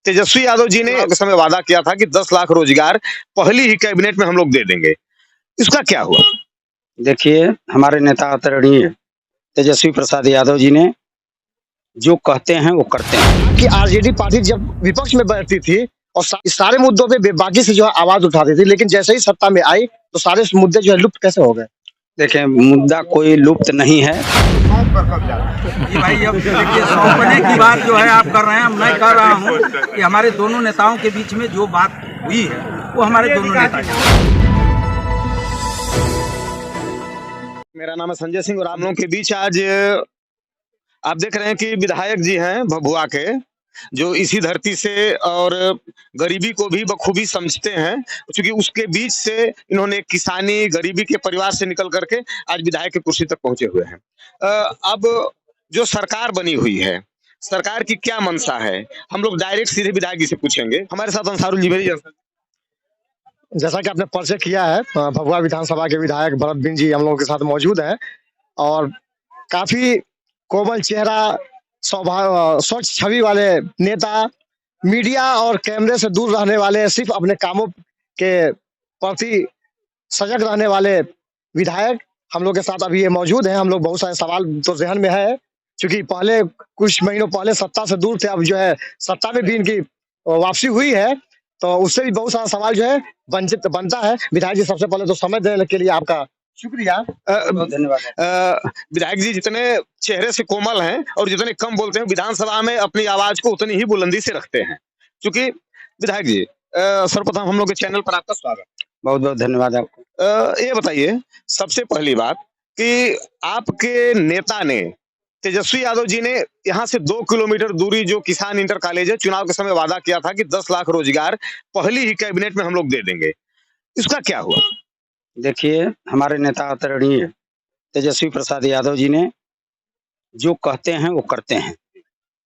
तेजस्वी यादव जी ने उस समय वादा किया था कि 10 लाख रोजगार पहली ही कैबिनेट में हम लोग दे देंगे। इसका क्या हुआ? देखिए, हमारे नेता आदरणीय तेजस्वी प्रसाद यादव जी ने जो कहते हैं वो करते हैं। कि आरजेडी पार्टी जब विपक्ष में बैठती थी और इस सारे मुद्दों पे बेबाकी से जो है आवाज उठाती थी, लेकिन जैसे ही सत्ता में आई तो सारे मुद्दे जो है लुप्त कैसे हो गए? देखें, मुद्दा कोई लुप्त नहीं है। जी भाई, अब देखिए, सौंपने की बात जो है आप कर रहे हैं, मैं कह रहा हूँ कि हमारे दोनों नेताओं के बीच में जो बात हुई है वो हमारे दोनों नेता की। मेरा नाम है संजय सिंह और आप लोगों के बीच आज आप देख रहे हैं कि विधायक जी हैं भभुआ के, जो इसी धरती से और गरीबी को भी बखूबी समझते हैं, क्योंकि उसके बीच से इन्होंने किसानी गरीबी के परिवार से निकल करके आज विधायक की कुर्सी तक पहुंचे हुए हैं। अब जो सरकार बनी हुई है, सरकार की क्या मंशा है, हम लोग डायरेक्ट सीधे विधायक जी से पूछेंगे। हमारे साथ अंसारुल जी मेरी जैसा कि आपने परिचय किया है, भभुआ विधानसभा के विधायक भरत बिंद जी हम लोगों के साथ मौजूद है और काफी कोमल चेहरा, स्वभाव, स्वच्छ छवि वाले नेता, मीडिया और कैमरे से दूर रहने वाले, सिर्फ अपने कामों के प्रति सजग रहने वाले विधायक हम लोग के साथ अभी ये मौजूद हैं। हम लोग बहुत सारे सवाल तो जहन में है, क्योंकि पहले कुछ महीनों पहले सत्ता से दूर थे, अब जो है सत्ता में भी इनकी वापसी हुई है, तो उससे भी बहुत सारा सवाल जो है बनता है। विधायक जी, सबसे पहले तो समय देने के लिए आपका शुक्रिया, धन्यवाद। विधायक जी जितने चेहरे से कोमल हैं और जितने कम बोलते हैं, विधानसभा में अपनी आवाज को उतनी ही बुलंदी से रखते हैं। क्योंकि विधायक जी, सर्वप्रथम हम लोग के चैनल पर आपका स्वागत। बहुत बहुत धन्यवाद आपको। ये बताइए सबसे पहली बात कि आपके नेता ने, तेजस्वी यादव जी ने यहाँ से 2 किलोमीटर दूरी जो किसान इंटर कॉलेज है, चुनाव के समय वादा किया था कि 10 लाख रोजगार पहली ही कैबिनेट में हम लोग दे देंगे। इसका क्या हुआ? देखिए, हमारे नेता आदरणीय तेजस्वी प्रसाद यादव जी ने जो कहते हैं वो करते हैं।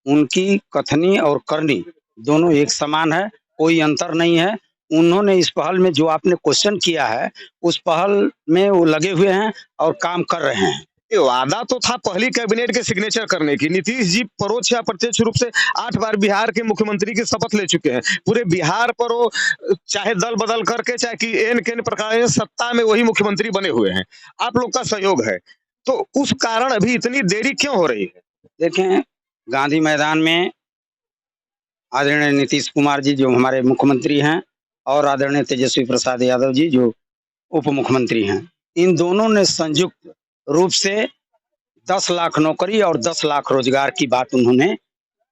उनकी कथनी और करनी दोनों एक समान है, कोई अंतर नहीं है। उन्होंने इस पहल में जो आपने क्वेश्चन किया है, उस पहल में वो लगे हुए हैं और काम कर रहे हैं। ये वादा तो था पहली कैबिनेट के सिग्नेचर करने की। नीतीश जी परोक्ष या प्रत्यक्ष रूप से 8 बार बिहार के मुख्यमंत्री की शपथ ले चुके हैं। पूरे बिहार पर वो चाहे दल बदल करके, चाहे कि एन केन प्रकार सत्ता में वही मुख्यमंत्री बने हुए हैं। आप लोग का सहयोग है, तो उस कारण अभी इतनी देरी क्यों हो रही है? देखें, गांधी मैदान में आदरणीय नीतीश कुमार जी जो हमारे मुख्यमंत्री हैं और आदरणीय तेजस्वी प्रसाद यादव जी जो उप मुख्यमंत्री हैं, इन दोनों ने संयुक्त रूप से 10 लाख नौकरी और 10 लाख रोजगार की बात उन्होंने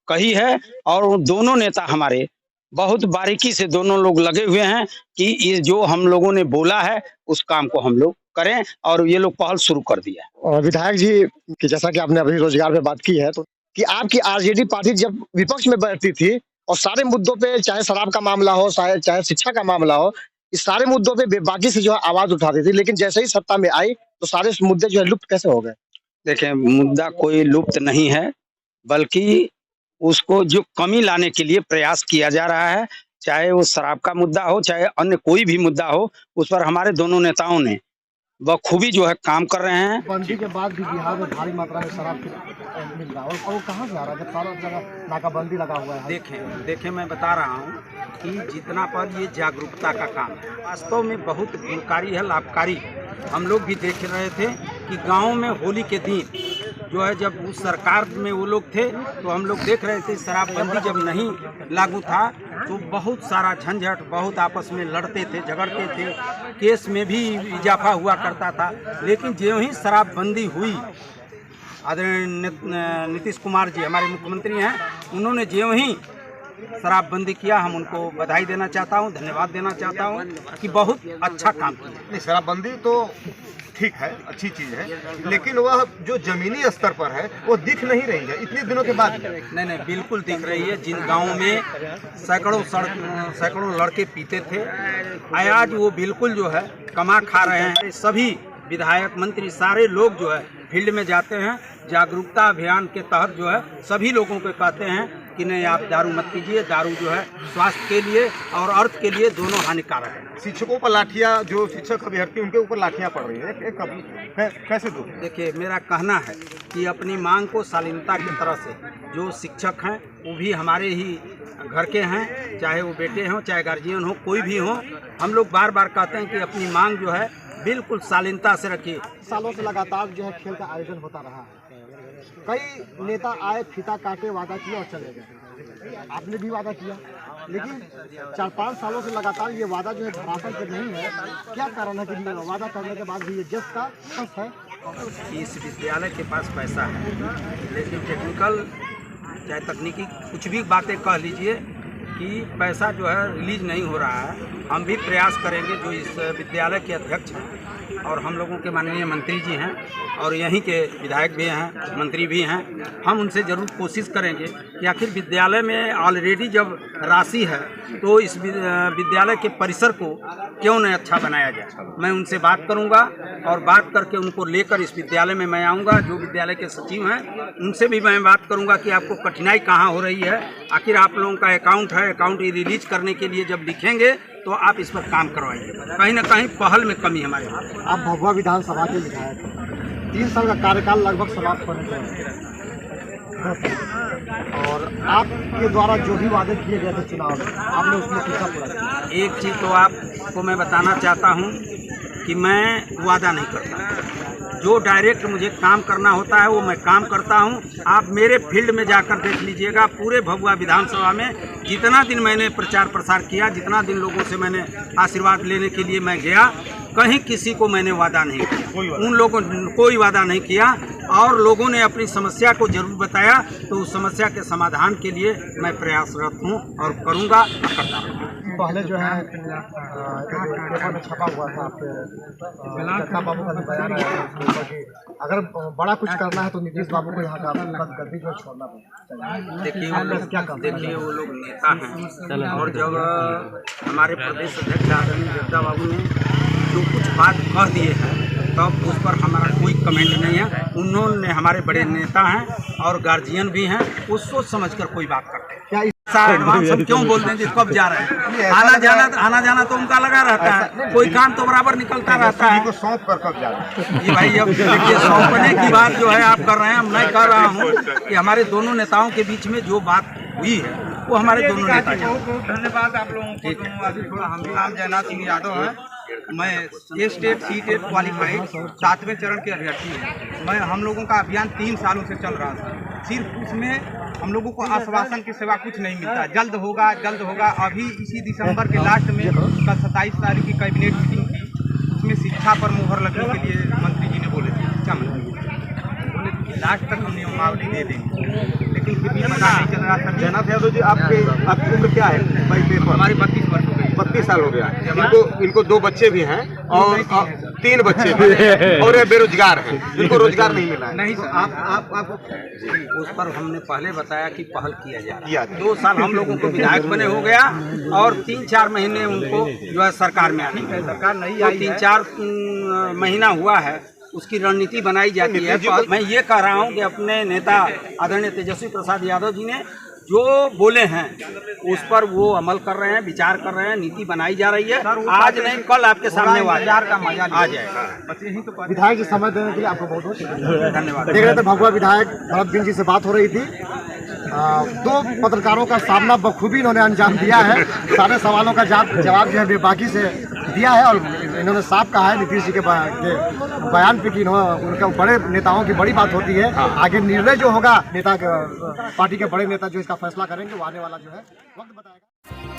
कही है। और दोनों नेता हमारे बहुत बारीकी से दोनों लोग लगे हुए हैं कि ये जो हम लोगों ने बोला है उस काम को हम लोग करें, और ये लोग पहल शुरू कर दिया है। और विधायक जी कि जैसा कि आपने अभी रोजगार पे बात की है, तो कि आपकी आरजेडी पार्टी जब विपक्ष में बैठती थी और सारे मुद्दों पे, चाहे शराब का मामला हो, चाहे शिक्षा का मामला हो, इस सारे मुद्दों पे बेबाकी से जो है आवाज उठाती थी, लेकिन जैसे ही सत्ता में आई तो सारे मुद्दे जो है लुप्त कैसे हो गए? देखें, मुद्दा कोई लुप्त नहीं है, बल्कि उसको जो कमी लाने के लिए प्रयास किया जा रहा है। चाहे वो शराब का मुद्दा हो, चाहे अन्य कोई भी मुद्दा हो, उस पर हमारे दोनों नेताओं ने बखूबी जो है काम कर रहे हैं। बंदी के बाद भी बिहार में भारी मात्रा में शराब मिल रहा है, और वो कहाँ से आ रहा है जब सारा जगह नाकाबंदी लगा हुआ है? देखें, मैं बता रहा हूँ कि जितना पर ये जागरूकता का काम है, वास्तव में बहुत गुणकारी है, लाभकारी। हम लोग भी देख रहे थे कि गाँव में होली के दिन जो है, जब उस सरकार में वो लोग थे तो हम लोग देख रहे थे शराबबंदी जब नहीं लागू था तो बहुत सारा झंझट, बहुत आपस में लड़ते थे, झगड़ते थे, केस में भी इजाफा हुआ करता था। लेकिन ज्यों ही शराबबंदी हुई, आदरणीय नीतीश कुमार जी हमारे मुख्यमंत्री हैं, उन्होंने ज्यों ही शराबबंदी किया, हम उनको बधाई देना चाहता हूं, धन्यवाद देना चाहता हूं कि बहुत अच्छा काम किया। नहीं, शराबबंदी तो ठीक है, अच्छी चीज़ है, लेकिन वह जो जमीनी स्तर पर है वो दिख नहीं रही है इतने दिनों के बाद। नहीं, बिल्कुल दिख रही है। जिन गाँव में सैकड़ों लड़के पीते थे, आज वो बिल्कुल जो है कमा खा रहे हैं। सभी विधायक, मंत्री, सारे लोग जो है फील्ड में जाते हैं, जागरूकता अभियान के तहत जो है सभी लोगों को कहते हैं कि नहीं आप दारू मत पीजिए, दारू जो है स्वास्थ्य के लिए और अर्थ के लिए दोनों हानिकारक है। शिक्षकों पर लाठियां, जो शिक्षक अभ्यर्थी उनके ऊपर लाठियां पड़ रही है, कैसे दूर? देखिए, मेरा कहना है कि अपनी मांग को शालीनता की तरह से, जो शिक्षक हैं वो भी हमारे ही घर के हैं, चाहे वो बेटे हों चाहे गार्जियन हो, कोई भी हो, हम लोग बार बार कहते हैं कि अपनी मांग जो है बिल्कुल शालीनता से रखिए। सालों से लगातार जो है खेल का आयोजन होता रहा है। कई नेता आए, फीता काटे, वादा किया और चले गए। आपने भी वादा किया, लेकिन 4-5 सालों से लगातार ये वादा जो है धरातल पे नहीं है। क्या कारण है कि वादा करने के बाद भी ये जस का फंस है? इस विद्यालय के पास पैसा है, लेकिन टेक्निकल चाहे तकनीकी कुछ भी बातें कह लीजिए कि पैसा जो है रिलीज नहीं हो रहा है। हम भी प्रयास करेंगे, जो इस विद्यालय के अध्यक्ष हैं और हम लोगों के माननीय मंत्री जी हैं और यहीं के विधायक भी हैं, मंत्री भी हैं, हम उनसे ज़रूर कोशिश करेंगे कि आखिर विद्यालय में ऑलरेडी जब राशि है तो इस विद्यालय के परिसर को क्यों नहीं अच्छा बनाया जाए। मैं उनसे बात करूंगा और बात करके उनको लेकर इस विद्यालय में मैं आऊंगा। जो विद्यालय के सचिव हैं उनसे भी मैं बात करूंगा कि आपको कठिनाई कहाँ हो रही है। आखिर आप लोगों का अकाउंट है, अकाउंट रिलीज करने के लिए जब लिखेंगे तो आप इस पर काम करवाइए। कहीं ना कहीं पहल में कमी हमारे यहाँ। आप भभुआ विधानसभा के विधायक हैं, 3 साल का कार्यकाल लगभग समाप्त होने को और आपके द्वारा जो भी वादे किए गए थे चुनाव में, आपने उसमें कितना पूरा किया? एक चीज़ तो आपको मैं बताना चाहता हूँ कि मैं वादा नहीं करता। जो डायरेक्ट मुझे काम करना होता है वो मैं काम करता हूँ। आप मेरे फील्ड में जाकर देख लीजिएगा, पूरे भभुआ विधानसभा में जितना दिन मैंने प्रचार प्रसार किया, जितना दिन लोगों से मैंने आशीर्वाद लेने के लिए मैं गया, कहीं किसी को मैंने वादा नहीं किया। उन लोगों ने कोई वादा नहीं किया और लोगों ने अपनी समस्या को जरूर बताया, तो उस समस्या के समाधान के लिए मैं प्रयासरत हूँ और करूँगा, करता हूँ। पहले जो है पेपर में छपा हुआ था आपके जगता बाबू का भी बयान आया था कि अगर बड़ा कुछ करना है तो नीतीश बाबू को यहाँ का गद्दी जो छोड़ना पड़ेगा। देखिए वो लोग नेता हैं और जब हमारे प्रदेश अध्यक्ष आदरणीय जगता बाबू ने जो कुछ बात कह दिए हैं तब उस पर हमारा कोई कमेंट नहीं है। उन्होंने हमारे बड़े नेता हैं और गार्जियन भी हैं, वो सोच समझ कर कोई बात करते हैं। एडवांस हम क्यों बोलते हैं कब जा रहे हैं? आना जाना तो उनका लगा रहता है, कोई काम तो बराबर निकलता रहता है। सौंप कर कब जा रहे हैं? ये भाई अब देखिए, सौंपने की बात जो है आप कर रहे हैं, मैं कह रहा हूँ कि हमारे दोनों नेताओं के बीच में जो बात हुई है वो हमारे दोनों नेता। धन्यवाद आप लोगों को। अभी थोड़ा हम नाम जयनाथ सिंह यादव है, मैं ए स्टेट सी टेट क्वालिफाइड 7वें चरण के अभ्यर्थी हूँ। हम लोगों का अभियान 3 सालों से चल रहा था। सिर्फ उसमें हम लोगों को आश्वासन के सिवा कुछ नहीं मिलता। जल्द होगा जल्द होगा। अभी इसी दिसंबर के लास्ट में कल 27 तारीख की कैबिनेट मीटिंग थी, उसमें शिक्षा पर मुहर लगने के लिए मंत्री जी ने बोले थे, शिक्षा मंत्री बोले कि लास्ट तक हम नियमावली दे देंगे, लेकिन फिर भी पता नहीं चल रहा था। जयनाथ यादव जी, आपकी उम्र क्या है? हमारी 32 वर्ष हो गई। 32 साल हो गया। इनको 2 बच्चे भी हैं और 3 बच्चे भी हैं और ये बेरोजगार हैं, इनको रोजगार नहीं मिला है। नहीं सर, आप उस पर हमने पहले बताया कि पहल किया जा रहा है। 2 साल हम लोगों को विधायक बने हो गया और 3-4 महीने उनको जो है सरकार में आनी है। सरकार नहीं आई, 3-4 महीना हुआ है, उसकी रणनीति बनाई जाती है। मैं ये कह रहा हूँ कि अपने नेता आदरणीय तेजस्वी प्रसाद यादव जी ने जो बोले हैं उस पर वो अमल कर रहे हैं, विचार कर रहे हैं, नीति बनाई जा रही है। आज नहीं कल आपके सामने विचार का मजा आ जाएगा। विधायक जी समय देने के लिए आपको बहुत बहुत धन्यवाद। देख रहे थे भभुआ विधायक भरत बिंद जी से बात हो रही थी। 2 पत्रकारों का सामना बखूबी इन्होंने अंजाम दिया है। सारे सवालों का जवाब जो है बेबाकी से दिया है और इन्होंने साफ कहा है नीतीश जी के बयान पे कि उनका बड़े नेताओं की बड़ी बात होती है। आगे निर्णय जो होगा नेता पार्टी के बड़े नेता जो इसका फैसला करेंगे वो आने वाला जो है वक्त बताएगा।